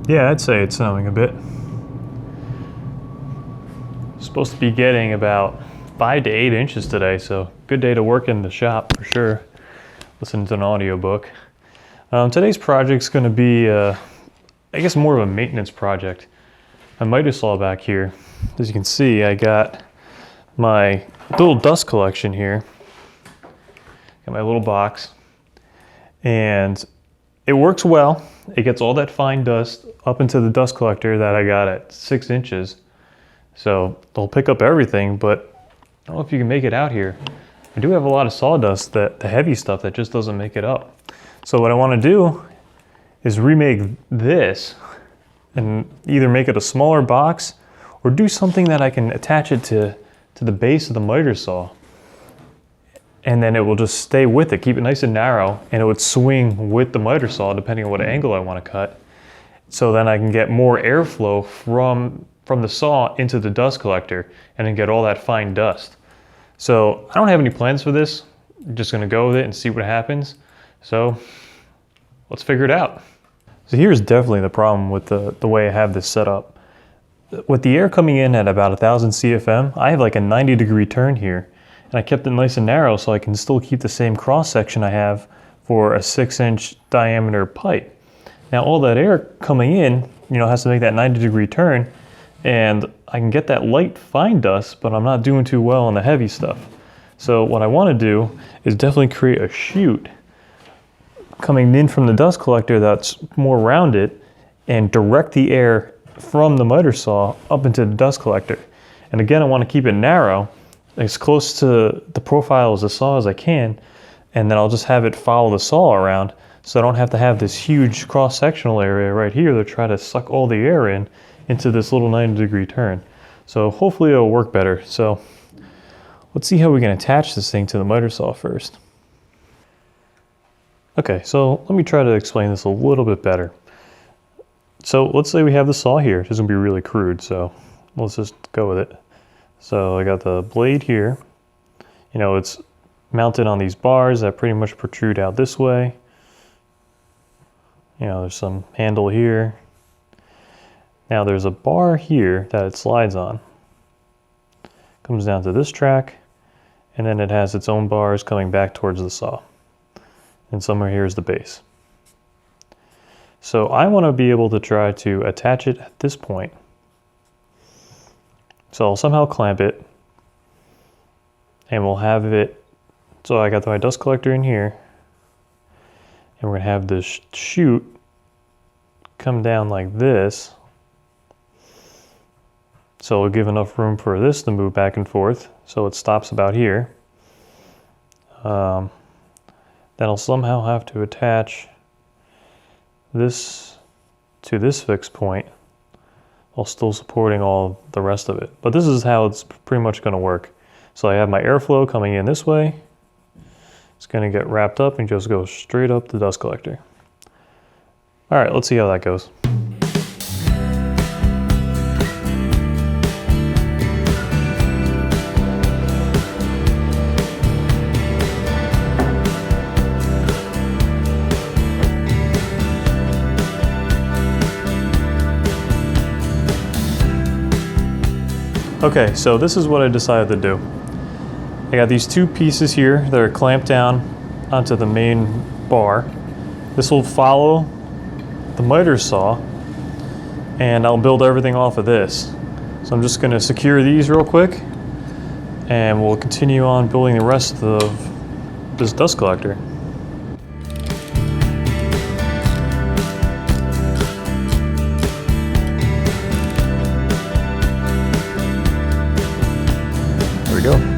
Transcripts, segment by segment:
Yeah, I'd say it's snowing a bit. Supposed to be getting about 5 to 8 inches today, so good day to work in the shop for sure. Listen to an audiobook. Today's project's going to be, I guess, more of a maintenance project. My miter saw back here, as you can see, I got my little dust collection here. Got my little box, and it works well. It gets all that fine dust up into the dust collector that I got at 6 inches. So they'll pick up everything, but I don't know if you can make it out here. I do have a lot of sawdust, the heavy stuff that just doesn't make it up. So what I want to do is remake this and either make it a smaller box or do something that I can attach it to the base of the miter saw. And then it will just stay with it, keep it nice and narrow, and it would swing with the miter saw depending on what angle I want to cut. So then I can get more airflow from the saw into the dust collector and then get all that fine dust. So I don't have any plans for this. I'm just gonna go with it and see what happens. So let's figure it out. So here's definitely the problem with the way I have this set up. With the air coming in at about 1000 CFM, I have like a 90-degree turn here. And I kept it nice and narrow so I can still keep the same cross section I have for a 6-inch diameter pipe. Now all that air coming in, has to make that 90-degree turn, and I can get that light fine dust, but I'm not doing too well on the heavy stuff. So what I want to do is definitely create a chute coming in from the dust collector that's more rounded and direct the air from the miter saw up into the dust collector. And again, I want to keep it narrow, as close to the profile as the saw as I can, and then I'll just have it follow the saw around, so I don't have to have this huge cross-sectional area right here to try to suck all the air into this little 90-degree turn. So hopefully it'll work better. So let's see how we can attach this thing to the miter saw first. Okay, so let me try to explain this a little bit better. So let's say we have the saw here. This is gonna be really crude, so let's just go with it. So I got the blade here. It's mounted on these bars that pretty much protrude out this way. There's some handle here. Now there's a bar here that it slides on. Comes down to this track, and then it has its own bars coming back towards the saw. And somewhere here is the base. So I want to be able to try to attach it at this point. So I'll somehow clamp it, and we'll have it, so I got my dust collector in here, and we're gonna have this chute come down like this. So it'll give enough room for this to move back and forth, so it stops about here. Then I'll somehow have to attach this to this fixed point while still supporting all the rest of it. But this is how it's pretty much going to work. So I have my airflow coming in this way. It's going to get wrapped up and just go straight up the dust collector. All right, let's see how that goes. Okay, so this is what I decided to do. I got these two pieces here that are clamped down onto the main bar. This will follow the miter saw, and I'll build everything off of this. So I'm just going to secure these real quick, and we'll continue on building the rest of this dust collector. There we go.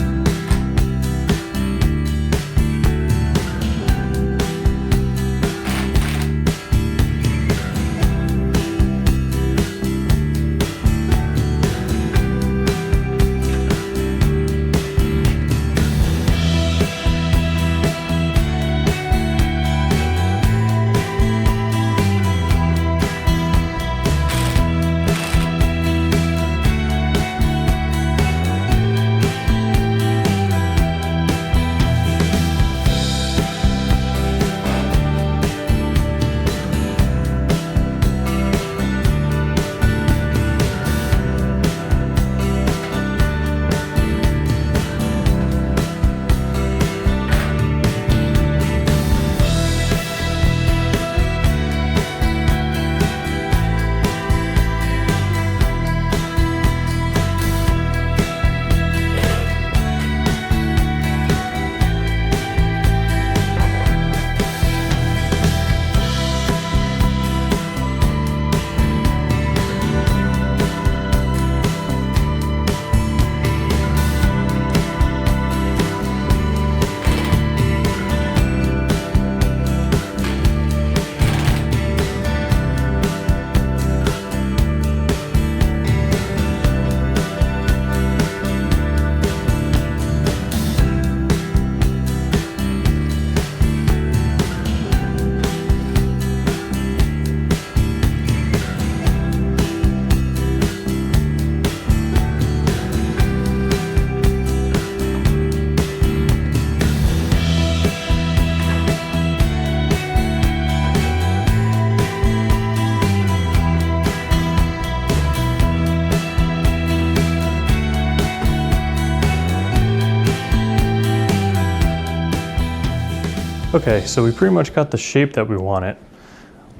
Okay, so we pretty much got the shape that we want it,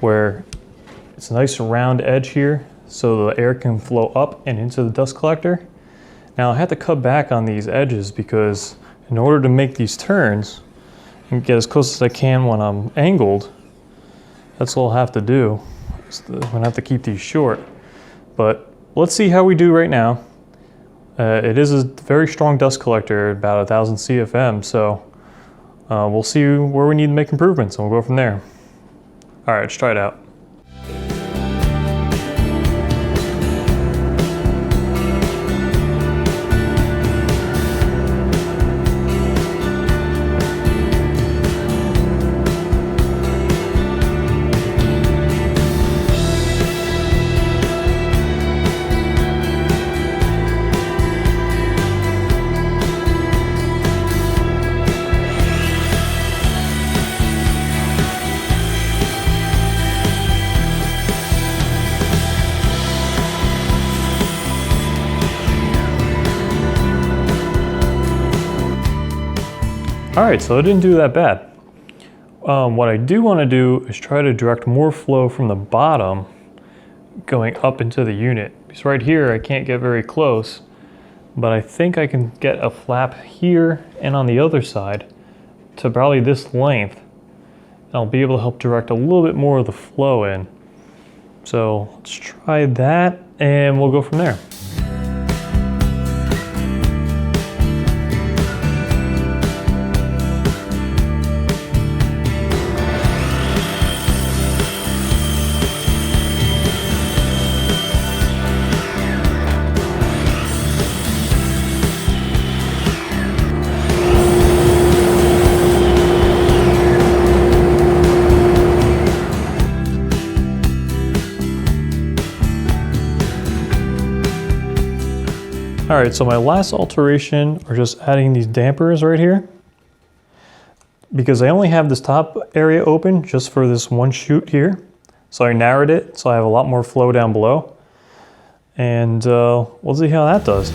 where it's a nice round edge here so the air can flow up and into the dust collector. Now I had to cut back on these edges because in order to make these turns and get as close as I can when I'm angled, that's all I have to do. I'm gonna have to keep these short. But let's see how we do right now. It is a very strong dust collector, about 1000 CFM, so we'll see where we need to make improvements and we'll go from there. All right, let's try it out. All right, so it didn't do that bad. What I do want to do is try to direct more flow from the bottom going up into the unit. Because right here I can't get very close, but I think I can get a flap here and on the other side to probably this length. And I'll be able to help direct a little bit more of the flow in. So let's try that and we'll go from there. All right, so my last alteration are just adding these dampers right here. Because I only have this top area open just for this one chute here. So I narrowed it, so I have a lot more flow down below. And we'll see how that does.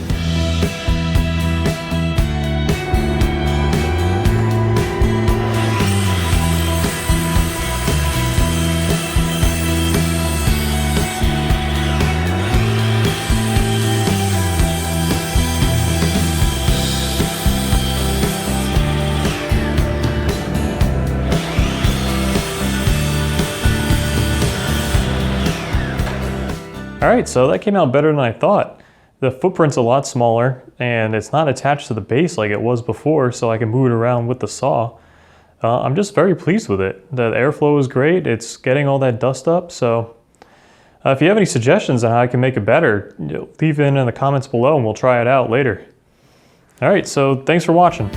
All right, so that came out better than I thought. The footprint's a lot smaller and it's not attached to the base like it was before, so I can move it around with the saw. I'm just very pleased with it. The airflow is great. It's getting all that dust up. So if you have any suggestions on how I can make it better, leave it in the comments below and we'll try it out later. All right, so thanks for watching.